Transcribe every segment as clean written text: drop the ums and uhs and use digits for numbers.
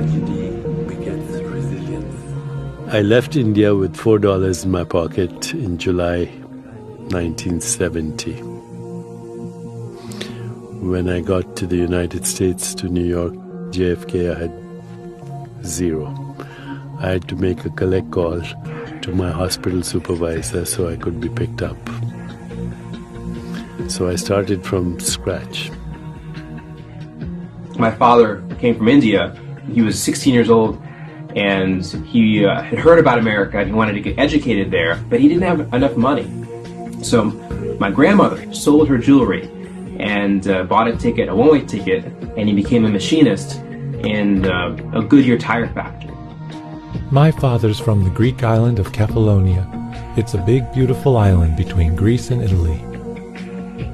tragedy begets resilience. I left India with $4 in my pocket in July 1970. When I got to the United States, to New York, JFK, I had zero. I had to make a collect call to my hospital supervisor so I could be picked up. So I started from scratch. My father came from India. He was 16 years old, and he had heard about America, and he wanted to get educated there, but he didn't have enough money. So my grandmother sold her jewelry and bought a ticket, a one-way ticket, and he became a machinist in a Goodyear tire factory. My father's from the Greek island of Kefalonia. It's a big, beautiful island between Greece and Italy.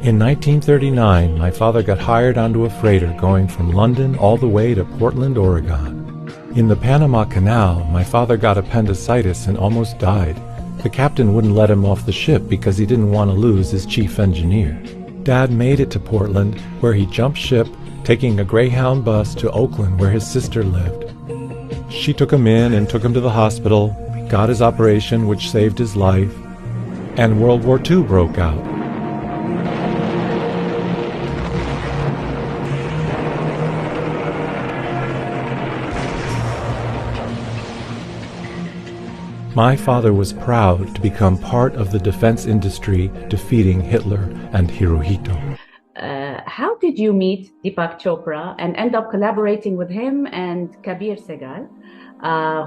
In 1939, my father got hired onto a freighter going from London all the way to Portland, Oregon. In the Panama Canal, my father got appendicitis and almost died. The captain wouldn't let him off the ship because he didn't want to lose his chief engineer. Dad made it to Portland, where he jumped ship, taking a Greyhound bus to Oakland, where his sister lived. She took him in and took him to the hospital, got his operation, which saved his life, and World War II broke out. My father was proud to become part of the defense industry, defeating Hitler and Hirohito. How did you meet Deepak Chopra and end up collaborating with him and Kabir Sehgal,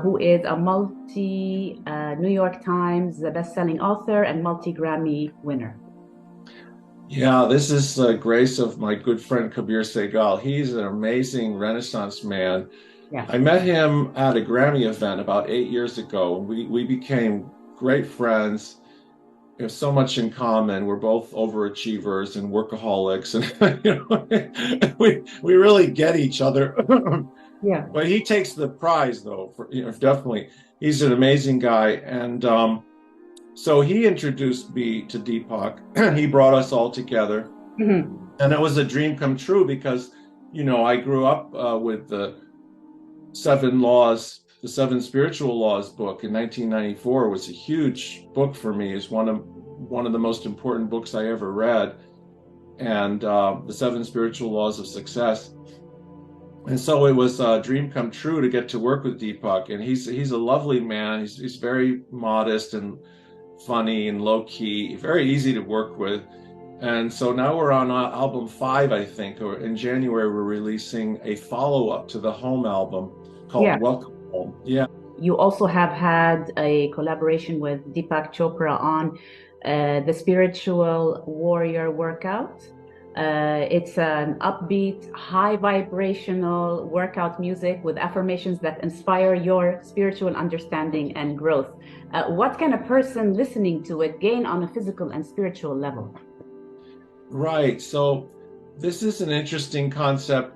who is a multi-New York Times best-selling author and multi-Grammy winner? Yeah, this is the grace of my good friend Kabir Sehgal. He's an amazing Renaissance man. Yeah. I met him at a Grammy event about 8 years ago. We became great friends. We have so much in common. We're both overachievers and workaholics, and we really get each other. Yeah. But he takes the prize, though. Definitely, he's an amazing guy, and so he introduced me to Deepak. He brought us all together, and it was a dream come true because I grew up with the the Seven Spiritual Laws book in 1994 was a huge book for me. It's one of the most important books I ever read, and the Seven Spiritual Laws of Success. And so it was a dream come true to get to work with Deepak, and he's a lovely man. He's very modest and funny and low key, very easy to work with. And so now we're on album 5, I think, or in January we're releasing a follow-up to the Home album called Welcome Home. Yeah. You also have had a collaboration with Deepak Chopra on the Spiritual Warrior Workout. It's an upbeat, high vibrational workout music with affirmations that inspire your spiritual understanding and growth. What can a person listening to it gain on a physical and spiritual level? Right. So this is an interesting concept.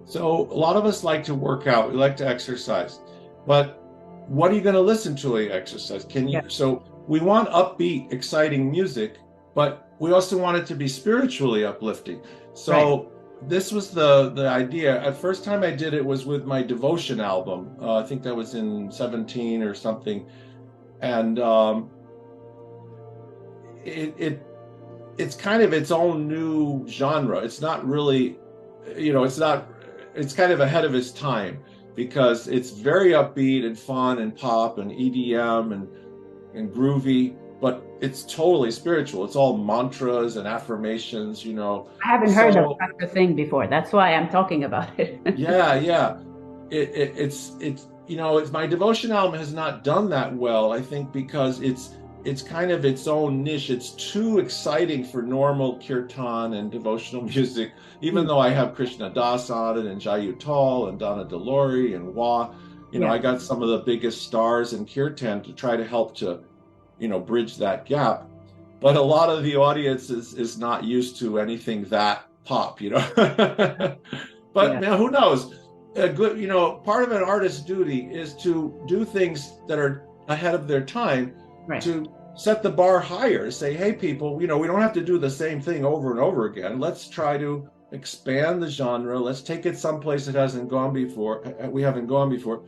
So a lot of us like to work out, we like to exercise, but what are you going to listen to while you exercise? So we want upbeat, exciting music, but we also want it to be spiritually uplifting. So this was the idea. At first time I did it was with my devotion album. I think that was in 17 or something. And it's kind of its own new genre. It's not really, it's kind of ahead of its time because it's very upbeat and fun and pop and EDM and groovy, but it's totally spiritual. It's all mantras and affirmations, I haven't heard of such a thing before. That's why I'm talking about it. Yeah. It's my devotion album has not done that well, I think, because it's kind of its own niche. It's too exciting for normal kirtan and devotional music, even though I have Krishna Das on it and Jayu Tal and Donna Delori and Wah. I got some of the biggest stars in kirtan to try to help to, bridge that gap. But a lot of the audience is not used to anything that pop, But now who knows? A good, part of an artist's duty is to do things that are ahead of their time. Right. To set the bar higher, say, hey, people, we don't have to do the same thing over and over again. Let's try to expand the genre. Let's take it someplace it hasn't gone before. We haven't gone before.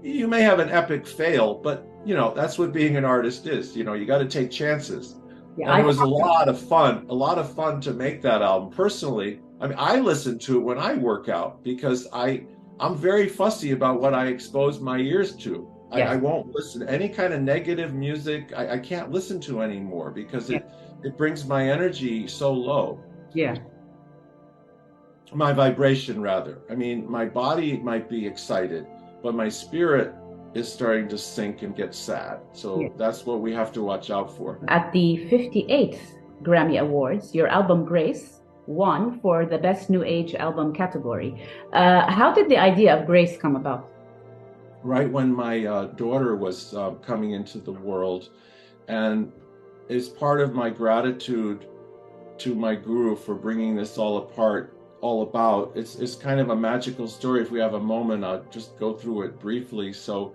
You may have an epic fail, but that's what being an artist is. You got to take chances. Yeah, And it was a lot of fun to make that album. Personally, I mean, I listen to it when I work out because I'm very fussy about what I expose my ears to. Yes. I won't listen to any kind of negative music. I can't listen to anymore because it brings my energy so low. Yeah. My vibration, rather. I mean, my body might be excited, but my spirit is starting to sink and get sad. So that's what we have to watch out for. At the 58th Grammy Awards, your album Grace won for the Best New Age Album category. How did the idea of Grace come about? Right when my daughter was coming into the world, and it's part of my gratitude to my guru for bringing this all about. It's kind of a magical story. If we have a moment, I'll just go through it briefly. So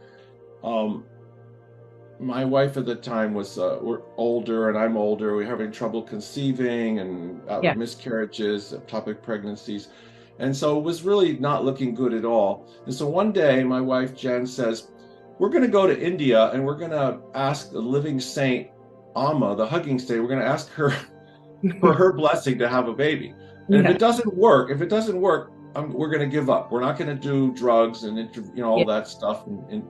my wife at the time was we're older and I'm older. We're having trouble conceiving and miscarriages, ectopic pregnancies. And so it was really not looking good at all. And so one day my wife Jen says, we're going to go to India and we're going to ask the living saint Amma, the hugging saint, we're going to ask her for her blessing to have a baby. And if it doesn't work, we're going to give up. We're not going to do drugs and all that stuff and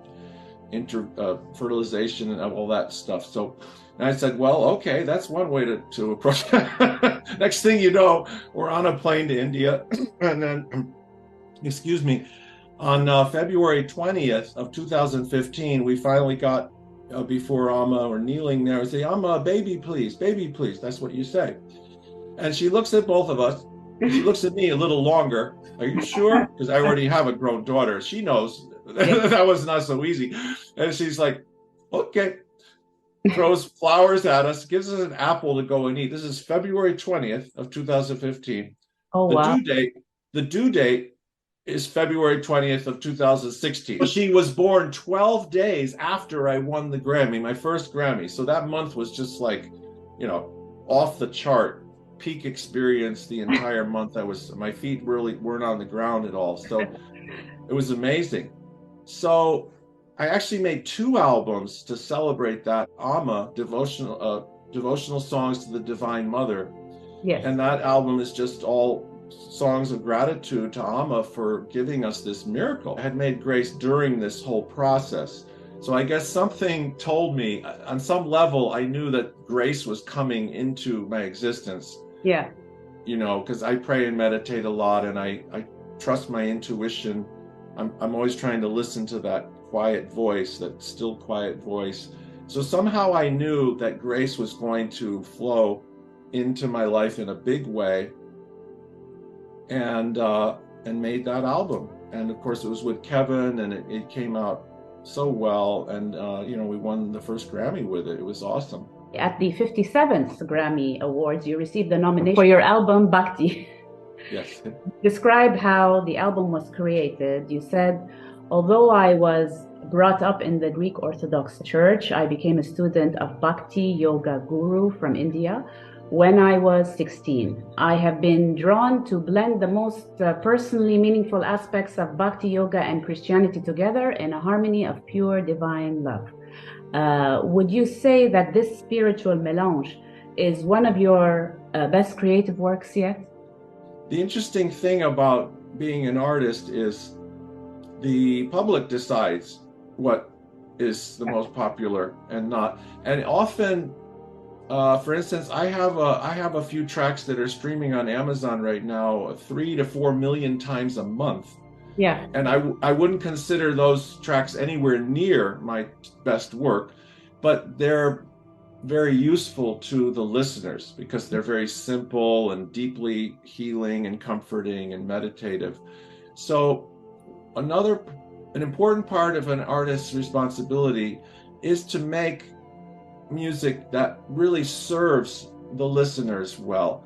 fertilization and all that stuff. So, and I said, well, okay, that's one way to approach it. Next thing you know, we're on a plane to India, and then, on February 20th of 2015, we finally got before Amma, we're kneeling there. I say, Amma, baby, please. That's what you say. And she looks at both of us. She looks at me a little longer. Are you sure? Because I already have a grown daughter. She knows that was not so easy. And she's like, okay. Throws flowers at us, gives us an apple to go and eat. This is February 20th of 2015. Oh, wow. The due date is February 20th of 2016. She was born 12 days after I won the Grammy, my first Grammy. So that month was just like, off the chart. Peak experience the entire month. My feet really weren't on the ground at all. So it was amazing. So I actually made 2 albums to celebrate that. Amma, devotional songs to the Divine Mother. Yes. And that album is just all songs of gratitude to Amma for giving us this miracle. I had made Grace during this whole process. So I guess something told me, on some level, I knew that grace was coming into my existence. Yeah. Because I pray and meditate a lot, and I trust my intuition. I'm always trying to listen to that quiet voice, that still quiet voice. So somehow I knew that grace was going to flow into my life in a big way, and made that album. And of course, it was with Kevin, and it came out so well, and we won the first Grammy with it. It was awesome. At the 57th Grammy Awards, you received the nomination for your album Bhakti. Yes. Describe how the album was created. You said, although I was brought up in the Greek Orthodox Church, I became a student of Bhakti Yoga Guru from India when I was 16. I have been drawn to blend the most personally meaningful aspects of Bhakti Yoga and Christianity together in a harmony of pure divine love. Would you say that this spiritual melange is one of your best creative works yet? The interesting thing about being an artist is the public decides what is the most popular and not. And often, for instance, I have a few tracks that are streaming on Amazon right now 3 to 4 million times a month. Yeah. And I wouldn't consider those tracks anywhere near my best work, but they're very useful to the listeners because they're very simple and deeply healing and comforting and meditative. So an important part of an artist's responsibility is to make music that really serves the listeners well.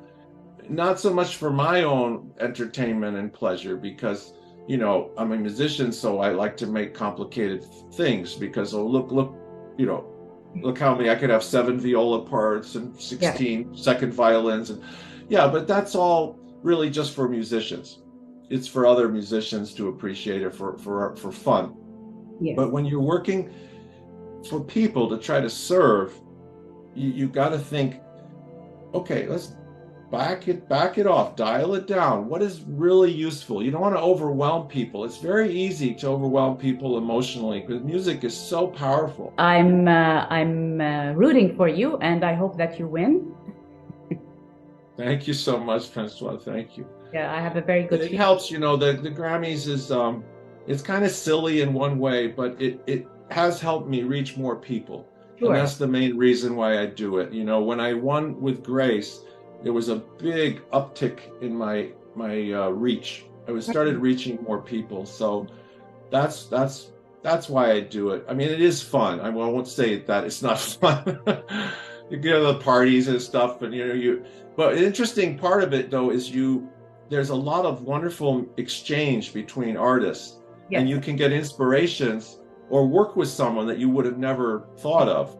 Not so much for my own entertainment and pleasure, because I'm a musician, so I like to make complicated things because, look how many, I could have 7 viola parts and 16 second violins. And but that's all really just for musicians. It's for other musicians to appreciate it for fun. Yes. But when you're working for people to try to serve, you got to think, okay, let's back it off, dial it down. What is really useful? You don't want to overwhelm people. It's very easy to overwhelm people emotionally because music is so powerful. I'm rooting for you, and I hope that you win. Thank you so much, Françoise. Thank you. Yeah, I have a very good It helps, the Grammys is it's kind of silly in one way, but it has helped me reach more people. Sure. And that's the main reason why I do it. When I won with Grace, there was a big uptick in my reach. I started reaching more people. So that's why I do it. I mean, it is fun. I won't say that it's not fun. You go to the parties and stuff, and but the interesting part of it though is there's a lot of wonderful exchange between artists. Yes. And you can get inspirations or work with someone that you would have never thought of.